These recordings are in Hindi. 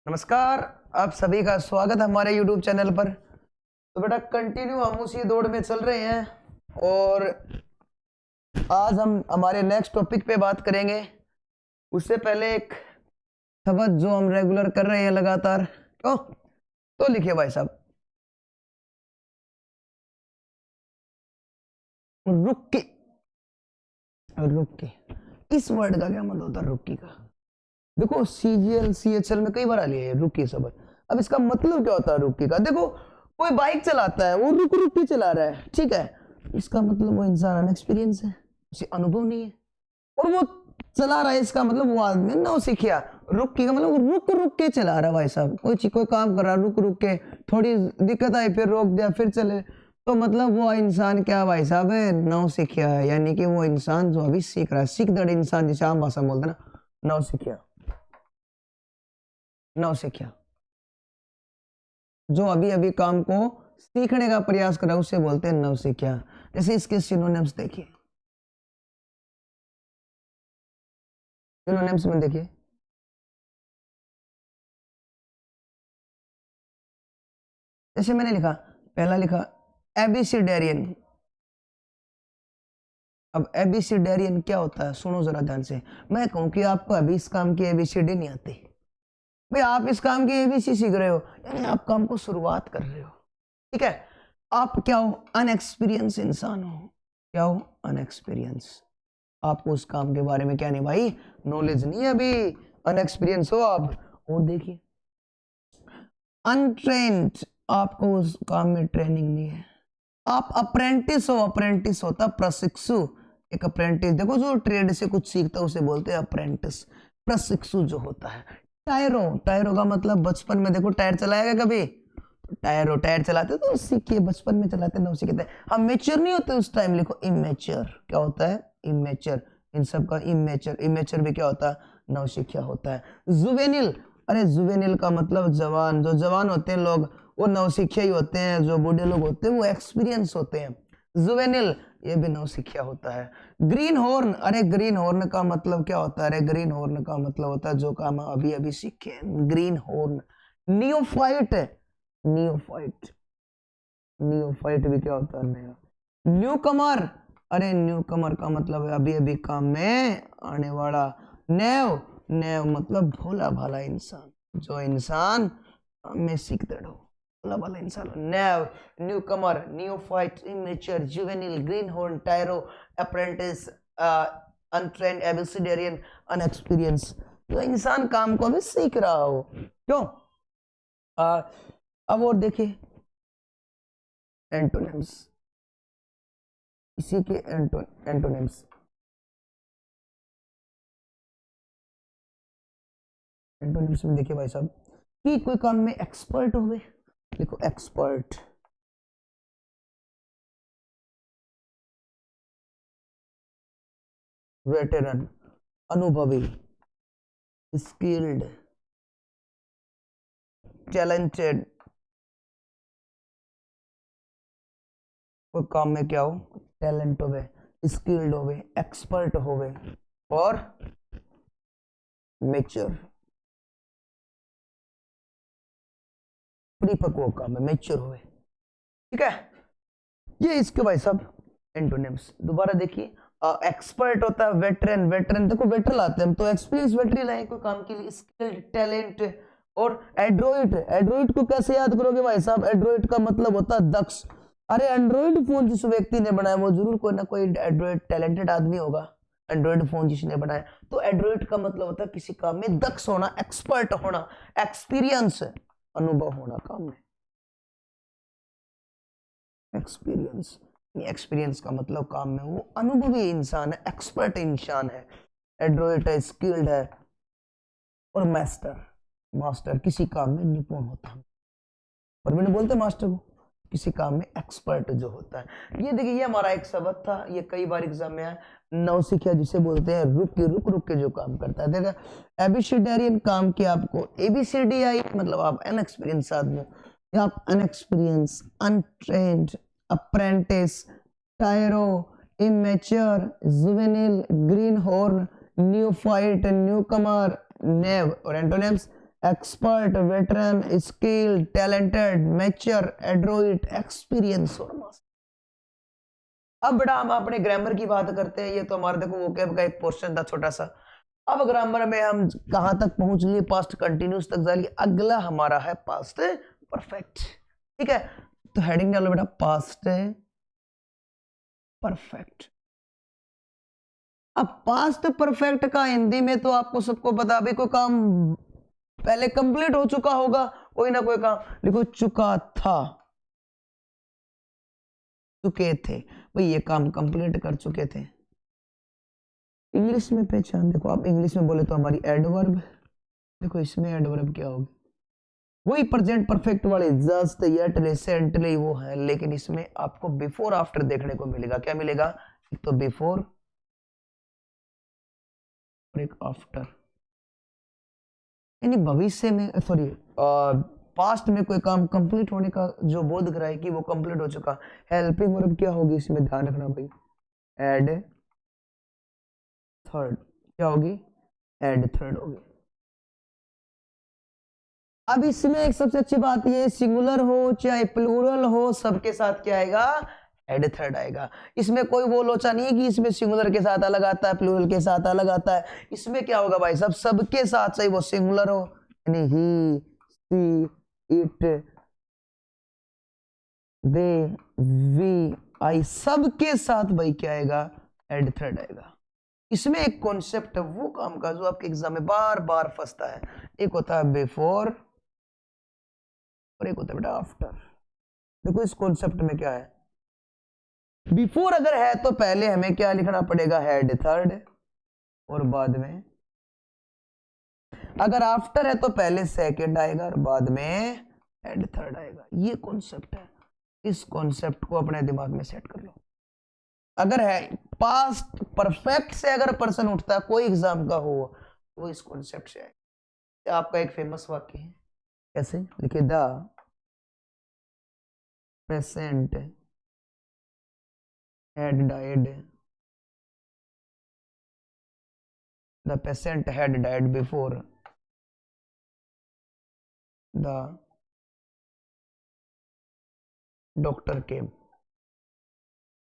नमस्कार। आप सभी का स्वागत है हमारे YouTube चैनल पर। तो बेटा कंटिन्यू हम उसी दौड़ में चल रहे हैं और आज हम हमारे नेक्स्ट टॉपिक पे बात करेंगे। उससे पहले एक शब्द जो हम रेगुलर कर रहे हैं लगातार, तो लिखिए भाई साहब, रुक्की। रुक्की, इस वर्ड का क्या मतलब होता है रुक्की का? देखो CGL CHL में कई बार आ लिया है रुक्की शब्द। अब इसका मतलब क्या होता है रुक्की का? देखो कोई बाइक चलाता है, वो रुक रुक के चला रहा है, ठीक है, इसका मतलब वो इंसान अनएक्सपीरियंस है, उसे अनुभव नहीं है और वो चला रहा है, इसका मतलब वो आदमी नौ सीखिया। रुक्की का मतलब वो रुक रुक के चला रहा है भाई साहब, कोई काम कर रहा है रुक रुक के, थोड़ी दिक्कत आई फिर रोक दिया फिर चले, तो मतलब वो इंसान क्या भाई साहब है? नौ सीखिया है, यानी कि वो इंसान जो अभी सीख रहा है, सीख दड़ इंसान जिसे आम भाषा में बोलते हैं ना, नौ सीखिया। नौसिखिया जो अभी अभी काम को सीखने का प्रयास कर रहा है उसे बोलते हैं नौसिखिया। जैसे इसके सिनोनिम्स देखिए, सिनोनिम्स में देखिए, जैसे मैंने लिखा, पहला लिखा एबीसीडेरियन। अब एबीसीडेरियन क्या होता है सुनो जरा ध्यान से। मैं कहूं कि आपको अभी इस काम की एबीसीडी नहीं आती, भाई आप इस काम की एबीसी सीख रहे हो, यानी आप काम को शुरुआत कर रहे हो, ठीक है। आप क्या हो? अनएक्सपीरियंस इंसान हो। क्या हो? अनएक्सपीरियंस। आपको उस काम के बारे में क्या नहीं भाई, नॉलेज नहीं है, अभी अनएक्सपीरियंस हो आप। और देखिए अनट्रेन्ड, आपको उस काम में ट्रेनिंग नहीं है। आप अप्रेंटिस हो, अप्रेंटिस होता प्रशिक्षु। एक अप्रेंटिस देखो जो ट्रेड से कुछ सीखता है उसे बोलते हैं अप्रेंटिस। प्रशिक्षु जो होता है। टायरो, टायरो का मतलब बचपन में देखो टायर चलाएगा कभी, टायर टायर चलाते तो सीखिए, बचपन में चलाते ना सीखते। हम मेच्योर नहीं होते उस टाइम, लिखो इमेच्योर। क्या होता है? इमेच्योर। इन सब का इमेच्योर, इमेच्योर भी क्या होता है? नौसिखिया होता है। जुवेनिल, अरे जुवेनिल का मतलब जवान, जो जवान होते हैं लोग वो नौसिखिया ही होते हैं, जो बूढ़े लोग होते हैं वो एक्सपीरियंस होते हैं। जुवेनिल ये भी नौसिखिया होता है। ग्रीन हॉर्न, अरे ग्रीन हॉर्न का मतलब क्या होता है? अरे ग्रीन हॉर्न का मतलब होता है जो काम अभी अभी सीखे, green horn. Neophyte, neophyte, neophyte भी क्या होता है? नया। न्यू कमर, अरे न्यू कमर का मतलब है अभी अभी काम में आने वाला। नेव, नेव मतलब भोला भाला इंसान, जो इंसान काम में सीखते रहो, भोला भाला इंसान। नेव, न्यू कमर, neophyte, immature, juvenile, green horn, टायरो, apprentice, untrained, एबिसिडेरियन, अनएक्सपीरियंस। जो इंसान काम को अभी सीख रहा हो, क्यों? अब और देखिए एंटोनिम्स, इसी के एंटोनिम्स। एंटोनिम्स में देखिए भाई साहब कि कोई काम में एक्सपर्ट हो गए, देखो एक्सपर्ट, वेटेरन, अनुभवी, स्किल्ड, टैलेंटेड। कोई काम में क्या हो? टैलेंट होवे, स्किल्ड होवे, एक्सपर्ट होवे और मेच्योर, परिपक्व काम में मेच्योर होवे, ठीक है। ये इसके भाई साहब एंटोनिम्स। दोबारा देखिए, एक्सपर्ट होता है वेटरन, वेटरन देखो वेटर लाते हैं हम तो एक्सपीरियंस वेटरी लाए कोई काम के लिए, स्किल्ड, टैलेंट। और एड्रॉइड, एड्रॉइड को कैसे याद करोगे भाई साहब? एड्रॉइड का मतलब होता है दक्ष। अरे एंड्रॉइड फोन जिस व्यक्ति ने बनाया वो जरूर कोई ना कोई एंड्रॉइड टैलेंटेड आदमी होगा। एंड्रॉइड फोन जिसने बनाया, तो एंड्रॉइड का मतलब होता है किसी काम में दक्ष होना, एक्सपर्ट होना, एक्सपीरियंस, अनुभव होना काम में। एक्सपीरियंस, एक्सपीरियंस का मतलब काम में वो अनुभवी इंसान है, एक्सपर्ट इंसान है। एड्रोइट है, स्किल्ड है और मास्टर, मास्टर किसी काम में निपुण होता है। और मैंने बोलते मास्टर को किसी काम में एक्सपर्ट जो होता है। ये देखिए ये हमारा एक शब्द था, ये कई बार एग्जाम में आया, नौसिखिया जिसे बोलते हैं रुक के जो काम करता है। देखा एबिसिडेरियन काम की आपको एबीसीडी आई, मतलब आप अनएक्सपीरियंस आदमी हो, आप unexperience, untrained, apprentice, tyro, immature, juvenile, greenhorn, neophyte, newcomer, naive. और antonyms expert, veteran, skill, talented, mature, adroit, experience और मास्टर। अब बेटा हम अपने ग्रामर की बात करते हैं। ये तो हमारे देखो वोकैब का एक पोर्शन था छोटा सा। अब ग्रामर में हम कहां तक पहुंच लिए, पास्ट कंटिन्यूस तक जा लिए। अगला हमारा है पास्ट परफेक्ट। ठीक है, तो हेडिंग डालो बेटा पास्ट परफेक्ट। अब पास्ट परफेक्ट का हिंदी में तो आपको सबको पता, अभी कोई काम पहले कंप्लीट हो चुका होगा, कोई ना कोई काम लिखो, चुका था, चुके थे, भाई ये काम कंप्लीट कर चुके थे। इंग्लिश में पहचान देखो, आप इंग्लिश में बोले तो हमारी एडवर्ब, देखो इसमें एडवर्ब क्या होगी, वही प्रेजेंट परफेक्ट वाले जस्ट, येट, रिसेंटली वो है, लेकिन इसमें आपको बिफोर आफ्टर देखने को मिलेगा। क्या मिलेगा, एक तो बिफोर और एक आफ्टर, यानी भविष्य में, सॉरी पास्ट में कोई काम कंप्लीट होने का जो बोध कराए कि वो कंप्लीट हो चुका। हेल्पिंग वर्ब क्या होगी इसमें, ध्यान रखना भाई, एड थर्ड, क्या होगी, एड थर्ड होगी। अब इसमें एक सबसे अच्छी बात ये, सिंगुलर हो चाहे प्लूरल हो, सबके साथ क्या आएगा, एड थर्ड आएगा। इसमें कोई वो लोचा नहीं है कि इसमें सिंगुलर के साथ अलग आता है, प्लूरल के साथ अलग आता है। इसमें क्या होगा भाई सब सबके साथ, चाहे वो सिंगुलर हो यानी ही, सी, इट, दे, वी, आई, सबके साथ भाई क्या आएगा, एड थर्ड आएगा। इसमें एक कॉन्सेप्ट है वो काम का जो आपके एग्जाम में बार बार फंसता है। एक होता है बिफोर और एक होता है बेटा आफ्टर। देखो इस कॉन्सेप्ट में क्या है, बिफोर अगर है तो पहले हमें क्या लिखना पड़ेगा, हेड थर्ड, और बाद में, अगर आफ्टर है तो पहले सेकंड आएगा और बाद में हेड थर्ड आएगा। ये कॉन्सेप्ट है, इस कॉन्सेप्ट को अपने दिमाग में सेट कर लो। अगर है पास्ट परफेक्ट से अगर पर्सन उठता है कोई एग्जाम का हो, तो इस कॉन्सेप्ट से आएगा। आपका एक फेमस वाक्य है, कैसे लिखिए, the patient had died, the patient had died before the doctor came।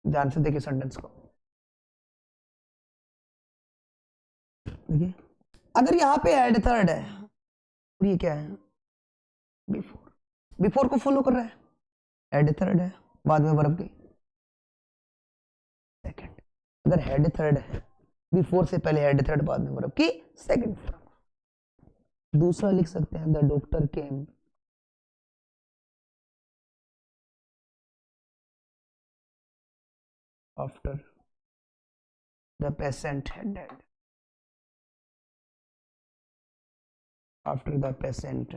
ध्यान से देखिए सेंटेंस को, देखिए अगर यहाँ पे हेड थर्ड है और ये क्या है, बिफोर, बिफोर को फॉलो कर रहा है, हेड थर्ड है, बाद में वर्ब की सेकंड। अगर हेड थर्ड है, बिफोर से पहले हेड थर्ड, बाद में वर्ब की सेकंड फॉर्म। दूसरा लिख सकते हैं, the doctor came after the patient had died, after the patient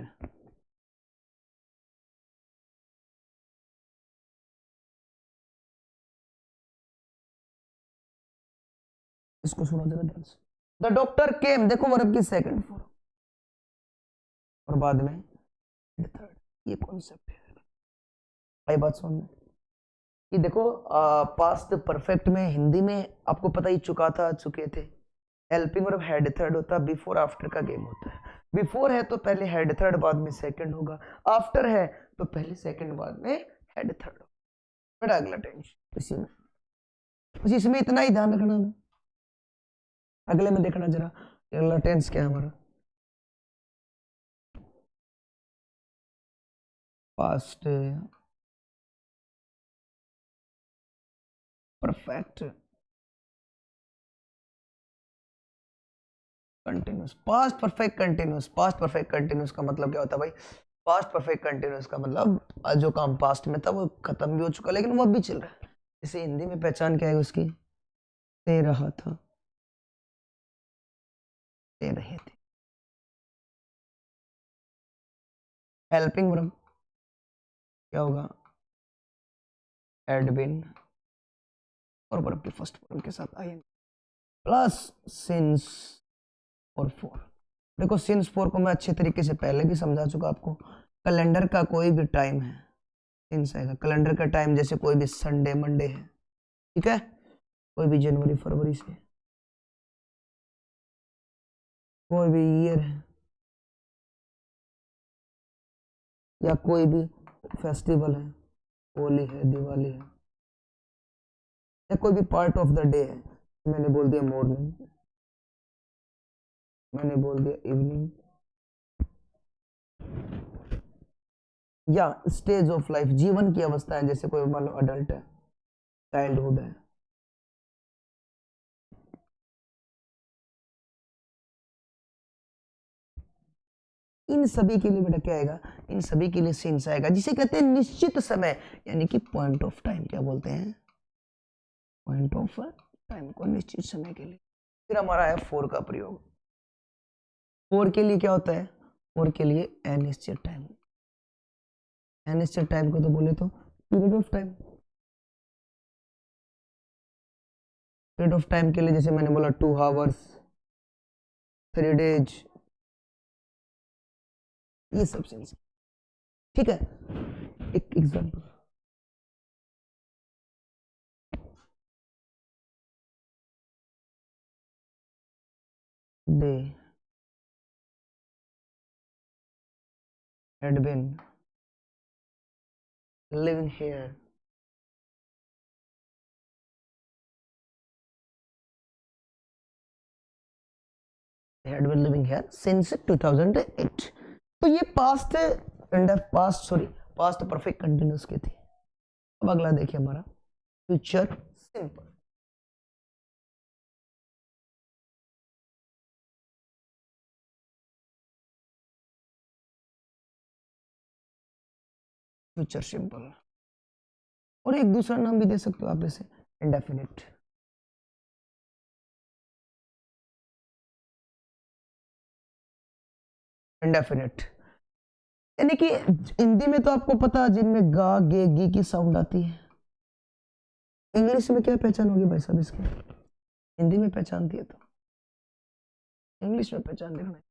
इसको सुनो जरा ध्यान से, द डॉक्टर केम, देखो वर्ब की सेकंड फॉर्म और बाद में थर्ड। ये कॉन्सेप्ट है, आई बात समझ में, कि देखो पास्ट परफेक्ट में हिंदी में आपको पता ही, चुका था, चुके थे, हेल्पिंग वर्ब हेड थर्ड होता है, बिफोर आफ्टर का गेम होता है। बिफोर है तो पहले हेड थर्ड, बाद में सेकंड होगा। आफ्टर है तो पहले सेकंड, बाद में हेड थर्ड होगा। बड़ा अगला टेंशन इसी में, बस इसमें इतना ही ध्यान रखना है। अगले में देखना जरा, अगला टेंस क्या है हमारा, past perfect continuous. Past perfect continuous, past perfect continuous का मतलब क्या होता है भाई, पास्ट परफेक्ट कंटिन्यूस का मतलब जो काम पास्ट में था वो खत्म भी हो चुका लेकिन वो अब भी चल रहा है। इसे हिंदी में पहचान क्या है उसकी, दे रहा था, दे रहे थे। हेल्पिंग वर्ब क्या होगा, हैड बीन, और वर्ब के फर्स्ट फॉर्म के साथ आई प्लस सिंस और फॉर। देखो सिंस फॉर को मैं अच्छे तरीके से पहले भी समझा चुका आपको। कैलेंडर का कोई भी टाइम है, सिंस आएगा। कैलेंडर का टाइम जैसे कोई भी संडे मंडे है, ठीक है, कोई भी जनवरी फरवरी से, कोई भी ईयर है, या कोई भी फेस्टिवल है, होली है, दिवाली है, या कोई भी पार्ट ऑफ द डे है, मैंने बोल दिया मॉर्निंग, मैंने बोल दिया इवनिंग, या स्टेज ऑफ लाइफ, जीवन की अवस्था है, जैसे कोई मान लो अडल्ट है, चाइल्डहुड है, इन सभी के लिए बेटा क्या आएगा, इन सभी के लिए सिंस आएगा, जिसे कहते हैं निश्चित समय, यानी कि पॉइंट ऑफ टाइम। क्या बोलते हैं? पॉइंट ऑफ टाइम को निश्चित समय के लिए। फिर हमारा है फोर का प्रयोग। फोर के लिए क्या होता है? फोर के लिए अनिश्चित टाइम। अनिश्चित टाइम को तो बोले तो period of time. Period of time के लिए जैसे मैंने बोला 2 आवर्स, 3 डेज, ये सब सेंस। ठीक है, एक example, they had been living here had been living here since 2008। तो ये पास्ट पास्ट परफेक्ट कंटिन्यूस की थी। अब अगला देखिए हमारा फ्यूचर सिंपल। फ्यूचर सिंपल, और एक दूसरा नाम भी दे सकते हो आप इसे, इंडेफिनिट। इंडेफिनिट यानी कि हिंदी में तो आपको पता जिनमें गा गे गी की साउंड आती है, इंग्लिश में क्या पहचान होगी भाई साहब इसकी? हिंदी में पहचान दी है तो इंग्लिश में पहचान देखना,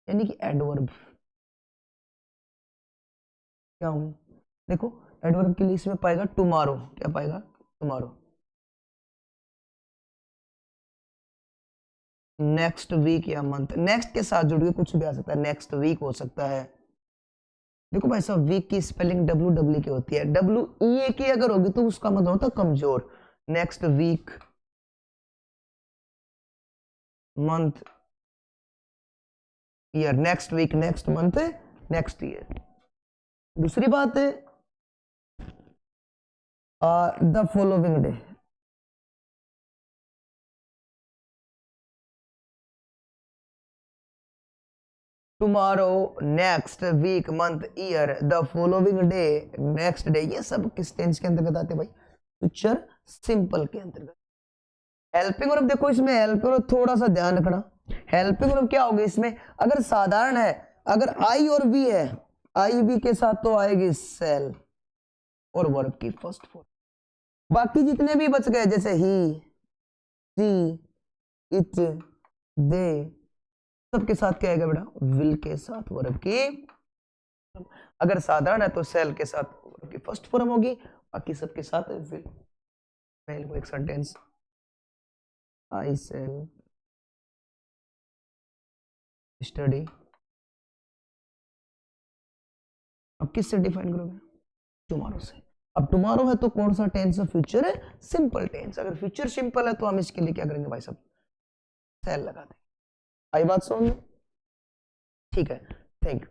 यानी कि एडवर्ब। क्या हूं? देखो एडवर्ब के लिए इसमें पाएगा टुमारो। क्या पाएगा? टुमारो। नेक्स्ट वीक या मंथ, नेक्स्ट के साथ जुड़ के कुछ भी आ सकता है, नेक्स्ट वीक हो सकता है। देखो भाई साहब वीक की स्पेलिंग WW की होती है, WEA की अगर होगी तो उसका मतलब होता है कमजोर। Next week, month, year. Next week, next month, next year. दूसरी बात है the following day. Tomorrow, next week, month, year, the following day, next day, ये सब किस टेंस के अंतर्गत आते हैं भाई? फ्यूचर सिंपल के अंतर्गत। हेल्पिंग वर्ब देखो, इसमें हेल्पिंग वर्ब थोड़ा सा ध्यान रखना। हेल्पिंग वर्ब क्या होगी इसमें? अगर साधारण है, अगर आई और वी है, आई वी के साथ तो आएगी सेल और वर्ब की फर्स्ट फॉर्म। बाकी जितने भी बच गए जैसे ही, सी, इट, दे, सबके साथ क्या आएगा बेटा? विल के साथ वर्ब की। अगर साधारण है तो सेल के साथ वर्ब की फर्स्ट फॉर्म होगी, बाकी सबके साथ विल। मैं लिखूं एक सेंटेंस, आई सेल स्टडी। अब किससे डिफाइन करोगे? टुमारो से। अब टुमारो है तो कौन सा टेंस है? फ्यूचर है सिंपल टेंस। अगर फ्यूचर सिंपल है तो हम इसके लिए क्या करेंगे भाई साहब? सेल लगा देंगे। आई बात समझ में? ठीक है, थैंक यू।